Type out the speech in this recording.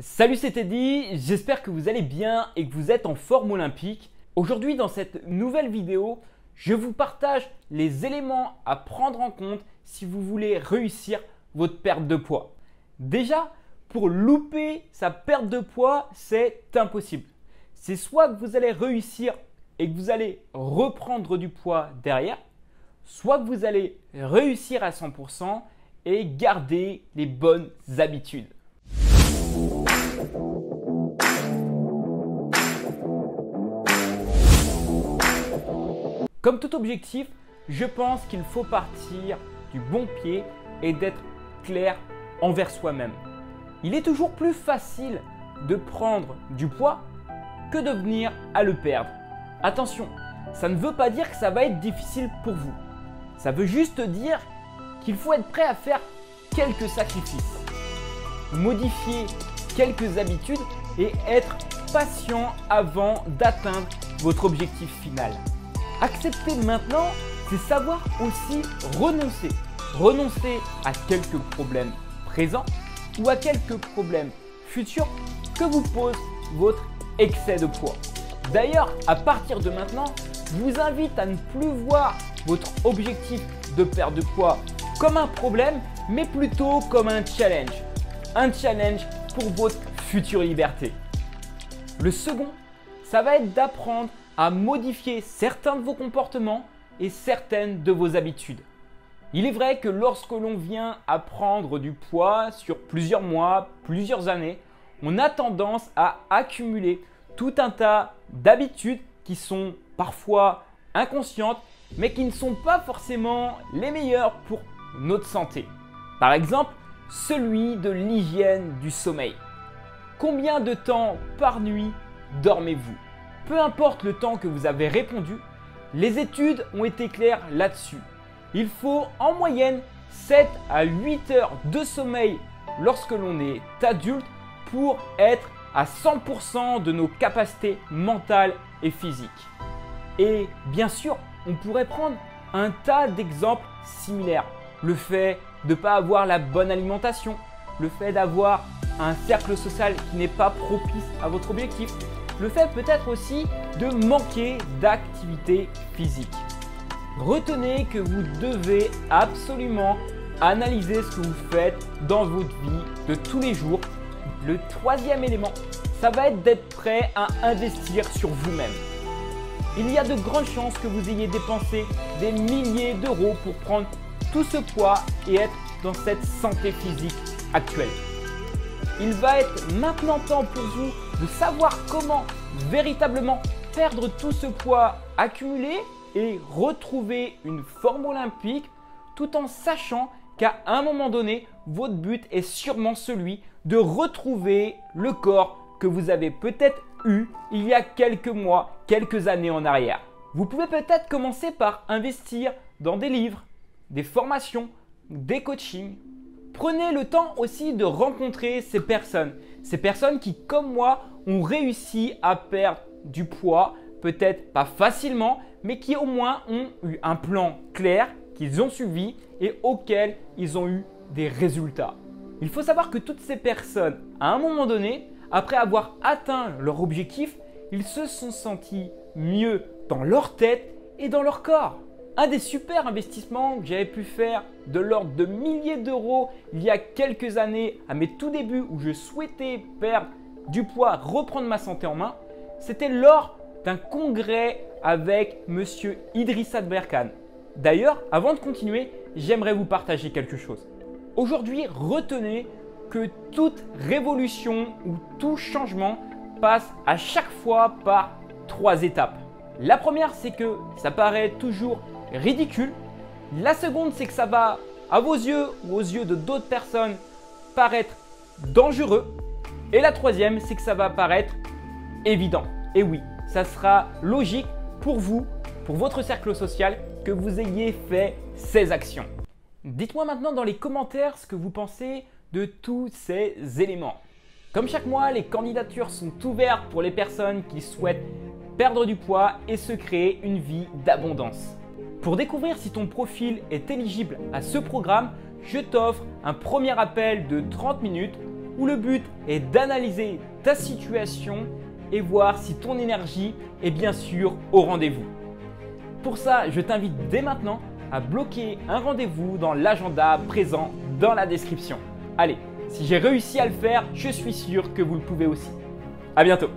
Salut, c'est Teddy, j'espère que vous allez bien et que vous êtes en forme olympique. Aujourd'hui, dans cette nouvelle vidéo, je vous partage les éléments à prendre en compte si vous voulez réussir votre perte de poids. Déjà, pour louper sa perte de poids, c'est impossible. C'est soit que vous allez réussir et que vous allez reprendre du poids derrière, soit que vous allez réussir à 100% et garder les bonnes habitudes. Comme tout objectif, je pense qu'il faut partir du bon pied et d'être clair envers soi-même. Il est toujours plus facile de prendre du poids que de venir à le perdre. Attention, ça ne veut pas dire que ça va être difficile pour vous. Ça veut juste dire qu'il faut être prêt à faire quelques sacrifices, modifier quelques habitudes et être patient avant d'atteindre votre objectif final. Accepter maintenant, c'est savoir aussi renoncer. Renoncer à quelques problèmes présents ou à quelques problèmes futurs que vous pose votre excès de poids. D'ailleurs, à partir de maintenant, je vous invite à ne plus voir votre objectif de perte de poids comme un problème, mais plutôt comme un challenge. Un challenge pour votre future liberté. Le second, ça va être d'apprendre à modifier certains de vos comportements et certaines de vos habitudes. Il est vrai que lorsque l'on vient à prendre du poids sur plusieurs mois, plusieurs années, on a tendance à accumuler tout un tas d'habitudes qui sont parfois inconscientes, mais qui ne sont pas forcément les meilleures pour notre santé. Par exemple, celui de l'hygiène du sommeil. Combien de temps par nuit dormez-vous ? Peu importe le temps que vous avez répondu, les études ont été claires là-dessus. Il faut en moyenne 7 à 8 heures de sommeil lorsque l'on est adulte pour être à 100% de nos capacités mentales et physiques. Et bien sûr, on pourrait prendre un tas d'exemples similaires. Le fait de ne pas avoir la bonne alimentation, le fait d'avoir un cercle social qui n'est pas propice à votre objectif, le fait peut-être aussi de manquer d'activité physique. Retenez que vous devez absolument analyser ce que vous faites dans votre vie de tous les jours. Le troisième élément, ça va être d'être prêt à investir sur vous-même. Il y a de grandes chances que vous ayez dépensé des milliers d'euros pour prendre tout ce poids et être dans cette santé physique actuelle. Il va être maintenant temps pour vous de savoir comment véritablement perdre tout ce poids accumulé et retrouver une forme olympique tout en sachant qu'à un moment donné, votre but est sûrement celui de retrouver le corps que vous avez peut-être eu il y a quelques mois, quelques années en arrière. Vous pouvez peut-être commencer par investir dans des livres, des formations, des coachings. Prenez le temps aussi de rencontrer ces personnes qui, comme moi, ont réussi à perdre du poids, peut-être pas facilement, mais qui au moins ont eu un plan clair, qu'ils ont suivi et auquel ils ont eu des résultats. Il faut savoir que toutes ces personnes, à un moment donné, après avoir atteint leur objectif, ils se sont sentis mieux dans leur tête et dans leur corps. Un des super investissements que j'avais pu faire de l'ordre de milliers d'euros il y a quelques années à mes tout débuts où je souhaitais perdre du poids, reprendre ma santé en main, c'était lors d'un congrès avec Monsieur Idrissa Berkane. D'ailleurs, avant de continuer, j'aimerais vous partager quelque chose. Aujourd'hui, retenez que toute révolution ou tout changement passe à chaque fois par 3 étapes. La première, c'est que ça paraît toujours ridicule. La seconde, c'est que ça va, à vos yeux ou aux yeux de d'autres personnes, paraître dangereux. Et la troisième, c'est que ça va paraître évident. Et oui, ça sera logique pour vous, pour votre cercle social, que vous ayez fait ces actions. Dites-moi maintenant dans les commentaires ce que vous pensez de tous ces éléments. Comme chaque mois, les candidatures sont ouvertes pour les personnes qui souhaitent perdre du poids et se créer une vie d'abondance. Pour découvrir si ton profil est éligible à ce programme, je t'offre un premier appel de 30 minutes où le but est d'analyser ta situation et voir si ton énergie est bien sûr au rendez-vous. Pour ça, je t'invite dès maintenant à bloquer un rendez-vous dans l'agenda présent dans la description. Allez, si j'ai réussi à le faire, je suis sûr que vous le pouvez aussi. À bientôt.